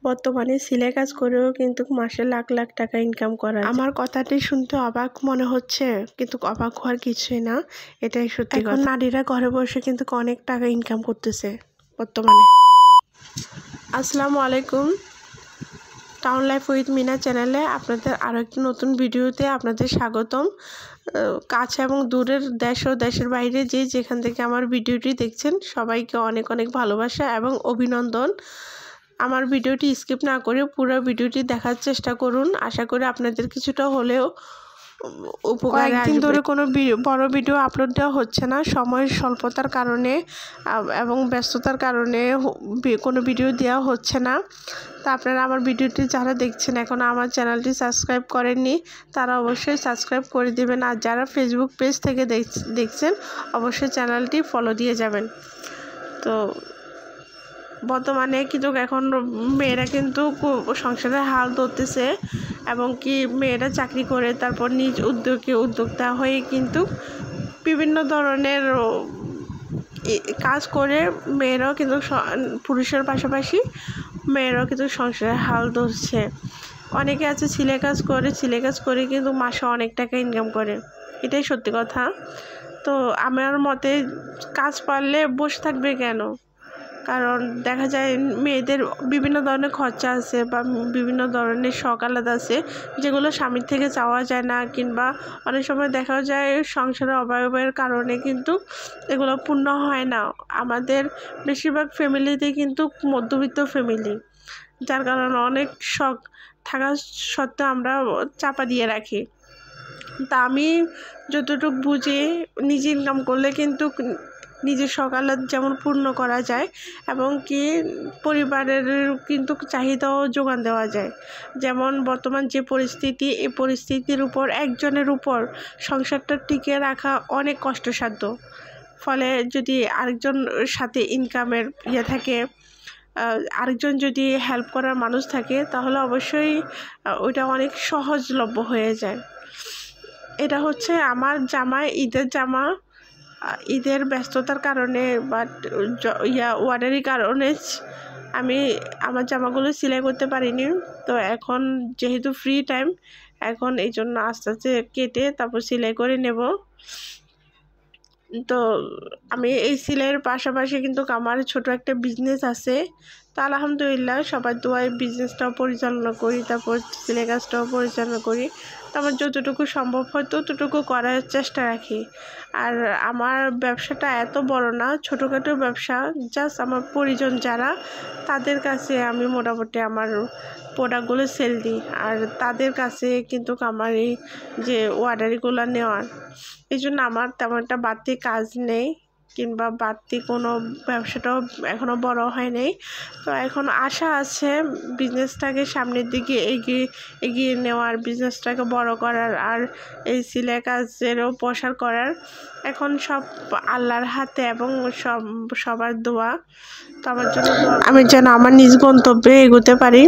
বর্তমানে সেলাই কাজ করেও কিন্তু মাসে লাখ লাখ টাকা ইনকাম করা যায়। আমার কথাটি শুনতে অবাক মনে হচ্ছে, কিন্তু অবাক হওয়ার কিছুই না, এটাই সত্যি। এখন নারীরা ঘরে বসে কিন্তু অনেক টাকা ইনকাম করতেছে বর্তমানে। আসসালামু আলাইকুম, টাউন লাইফ উইথ মিনা চ্যানেলে আপনাদের আরও একটি নতুন ভিডিওতে আপনাদের স্বাগতম। কাছে এবং দূরের দেশ ও দেশের বাইরে যেখান থেকে আমার ভিডিওটি দেখছেন সবাইকে অনেক অনেক ভালোবাসা এবং অভিনন্দন। আমার ভিডিওটি স্কিপ না করে পুরো ভিডিওটি দেখার চেষ্টা করুন। আশা করি আপনাদের কিছুটা হলেও উপকার। একদিন ধরে কোনো বড় ভিডিও আপলোড দেওয়া হচ্ছে না, সময়ের স্বল্পতার কারণে এবং ব্যস্ততার কারণে কোনো ভিডিও দেওয়া হচ্ছে না। তা আপনারা আমার ভিডিওটি যারা দেখছেন এখনও আমার চ্যানেলটি সাবস্ক্রাইব করেননি তারা অবশ্যই সাবস্ক্রাইব করে দেবেন, আর যারা ফেসবুক পেজ থেকে দেখছেন অবশ্যই চ্যানেলটি ফলো দিয়ে যাবেন। তো বর্তমানে কিন্তু এখন মেয়েরা কিন্তু সংসারের হাল ধরতেছে, এবং কি মেয়েরা চাকরি করে তারপর নিজ উদ্যোক্তা হয়ে কিন্তু বিভিন্ন ধরনের কাজ করে মেয়েরাও কিন্তু পুরুষের পাশাপাশি মেয়েরাও কিন্তু সংসারের হাল ধরছে। অনেকে আছে ছেলে কাজ করে কিন্তু মাসে অনেক টাকা ইনকাম করে, এটাই সত্যি কথা। তো আমার মতে কাজ পারলে বসে থাকবে কেন? কারণ দেখা যায় মেয়েদের বিভিন্ন ধরনের খরচা আছে বা বিভিন্ন ধরনের শখ আলাদা আছে যেগুলো স্বামীর থেকে চাওয়া যায় না, কিংবা অনেক সময় দেখা যায় সংসারের অভাবের কারণে কিন্তু এগুলো পূর্ণ হয় না। আমাদের বেশিরভাগ ফ্যামিলিতে কিন্তু মধ্যবিত্ত ফ্যামিলি, যার কারণে অনেক শখ থাকা সত্ত্বেও আমরা চাপা দিয়ে রাখি। তা আমি যতটুকু বুঝি নিজে ইনকাম করলে কিন্তু নিজের সকালে যেমন পূর্ণ করা যায় এবং কি পরিবারের কিন্তু চাহিদাও যোগান দেওয়া যায়। যেমন বর্তমান যে পরিস্থিতি, এই পরিস্থিতির উপর একজনের উপর সংসারটা টিকে রাখা অনেক কষ্টসাধ্য। ফলে যদি আরেকজন সাথে ইনকামের থাকে, আরেকজন যদি হেল্প করার মানুষ থাকে, তাহলে অবশ্যই ওইটা অনেক সহজলভ্য হয়ে যায়। এটা হচ্ছে আমার জামা ঈদের ব্যস্ততার কারণে বা ওয়ার্ডারি কারণে আমি আমার জামাগুলো সেলাই করতে পারিনি। তো এখন যেহেতু ফ্রি টাইম, এখন এই জন্য আস্তে আস্তে কেটে তারপর সেলাই করে নেব। তো আমি এই সেলাইয়ের পাশাপাশি কিন্তু আমার ছোট একটা বিজনেস আছে। তো আলহামদুলিল্লাহ সবার দোয়ায় বিজনেসটাও পরিচালনা করি, তারপর সেলাই কাজটাও পরিচালনা করি। তো আমার যতটুকু সম্ভব হয় ততটুকু করার চেষ্টা রাখি। আর আমার ব্যবসাটা এত বড় না, ছোটোখাটো ব্যবসা, জাস্ট আমার পরিজন যারা তাদের কাছে আমি মোটামুটি আমার প্রোডাক্টগুলো সেল দিই, আর তাদের কাছে কিন্তু আমার এই যে অর্ডারগুলো নেওয়ার, এই জন্য আমার তেমন একটা বাড়তি কাজ নেই, কিংবা বাড়তি কোনো ব্যবসাটাও এখনও বড় হয় নাই। তো এখন আশা আছে বিজনেসটাকে সামনের দিকে এগিয়ে নেওয়ার, বিজনেসটাকে বড় করার, আর এই সেলাই কাজেরও প্রসার করার। এখন সব আল্লাহর হাতে এবং সবার দোয়া। তো আমার জন্য আমি যেন আমার নিজ গন্তব্যে এগোতে পারি।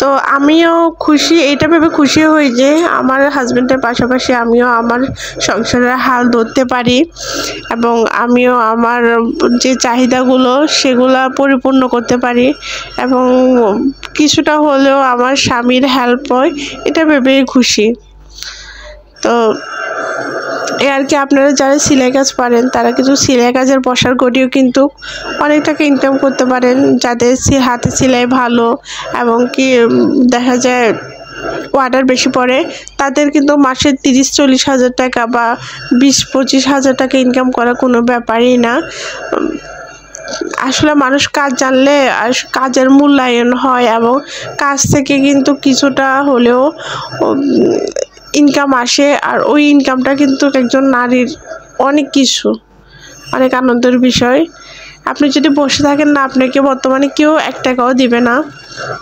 তো আমিও খুশি, এটা ভেবে খুশি হই যে আমার হাজব্যান্ডের পাশাপাশি আমিও আমার সংসারের হাল ধরতে পারি, এবং আমিও আমার যে চাহিদাগুলো সেগুলো পরিপূর্ণ করতে পারি, এবং কিছুটা হলেও আমার স্বামীর হেল্প হয়, এটা ভেবেই খুশি। তো আর কি আপনারা যারা সেলাই কাজ পারেন তারা কিন্তু সেলাই কাজের প্রসার করেও কিন্তু অনেক টাকা ইনকাম করতে পারেন। যাদের হাতে সেলাই ভালো এবং কি দেখা যায় অর্ডার বেশি পড়ে, তাদের কিন্তু মাসে 30-40 হাজার টাকা বা 20-25 হাজার টাকা ইনকাম করা কোনো ব্যাপারই না। আসলে মানুষ কাজ জানলে কাজের মূল্যায়ন হয়, এবং কাজ থেকে কিন্তু কিছুটা হলেও ইনকাম আসে, আর ওই ইনকামটা কিন্তু একজন নারীর অনেক আনন্দের বিষয়। আপনি যদি বসে থাকেন না, আপনাকে বর্তমানে কেউ 1 টাকাও দিবে না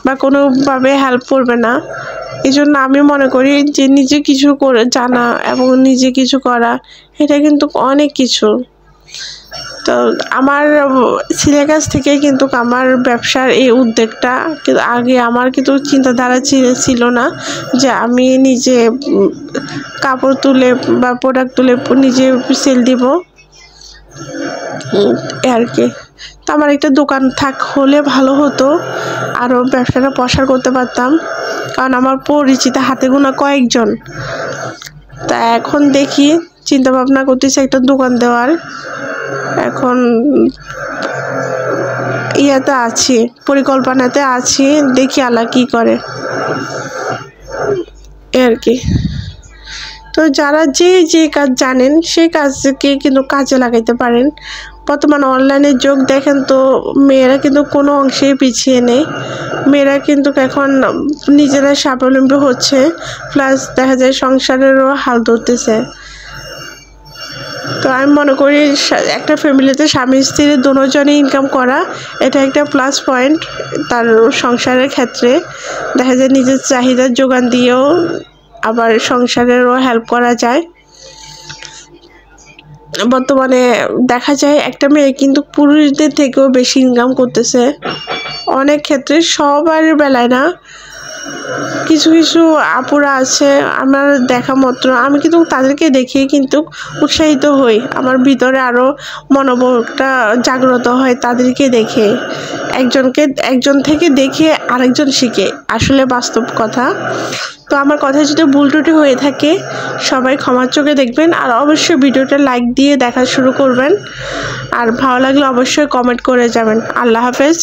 বা কোনোভাবে হেল্প করবে না। এই জন্য আমি মনে করি যে নিজে কিছু করে জানা এবং নিজে কিছু করা, এটা কিন্তু অনেক কিছু। তো আমার সেলাই কাজ থেকে কিন্তু আমার ব্যবসার এই উদ্যোগটা, কিন্তু আগে আমার কিন্তু চিন্তাধারা ছিল না যে আমি নিজে কাপড় তুলে বা প্রোডাক্ট তুলে নিজে সেল দিব আর কি। তো আমার একটা দোকান হলে ভালো হতো, আরও ব্যবসাটা প্রসার করতে পারতাম, কারণ আমার পরিচিত হাতে গোনা কয়েকজন। তা এখন দেখি, চিন্তা ভাবনা করতেছি একটা দোকান দেওয়ার। এখন ইয়াতে আছি, পরিকল্পনাতে আছি, দেখি আল্লাহ কি করে আর কি। তো যারা যে কাজ জানেন সেই কাজকে কিন্তু কাজে লাগাইতে পারেন। বর্তমান অনলাইনের যুগ দেখেন তো, মেয়েরা কিন্তু কোনো অংশেই পিছিয়ে নেই। মেয়েরা কিন্তু এখন নিজেরা স্বাবলম্বী হচ্ছে, প্লাস দেখা যায় সংসারেরও হাল ধরতেছে। তো আমি মনে করি একটা ফ্যামিলিতে স্বামী স্ত্রী দুজনেই ইনকাম করা এটা একটা প্লাস পয়েন্ট তার সংসারের ক্ষেত্রে। দেখা যায় নিজের চাহিদার যোগান দিয়েও আবার সংসারেরও হেল্প করা যায়। বর্তমানে দেখা যায় একটা মেয়ে কিন্তু পুরুষদের থেকেও বেশি ইনকাম করতেছে অনেক ক্ষেত্রে, সবার বেলায় না। কিছু কিছু আপুরা আছে আমার দেখা মাত্র আমি কিন্তু তাদেরকে দেখে কিন্তু উৎসাহিত হই, আমার ভিতরে আরও মনোবলটা জাগ্রত হয় তাদেরকে দেখে। একজন থেকে দেখে আরেকজন শিখে, আসলে বাস্তব কথা। তো আমার কথা যদি ভুল ত্রুটি হয়ে থাকে সবাই ক্ষমার চোখে দেখবেন, আর অবশ্যই ভিডিওটা লাইক দিয়ে দেখা শুরু করবেন, আর ভালো লাগলে অবশ্যই কমেন্ট করে যাবেন। আল্লাহ হাফেজ।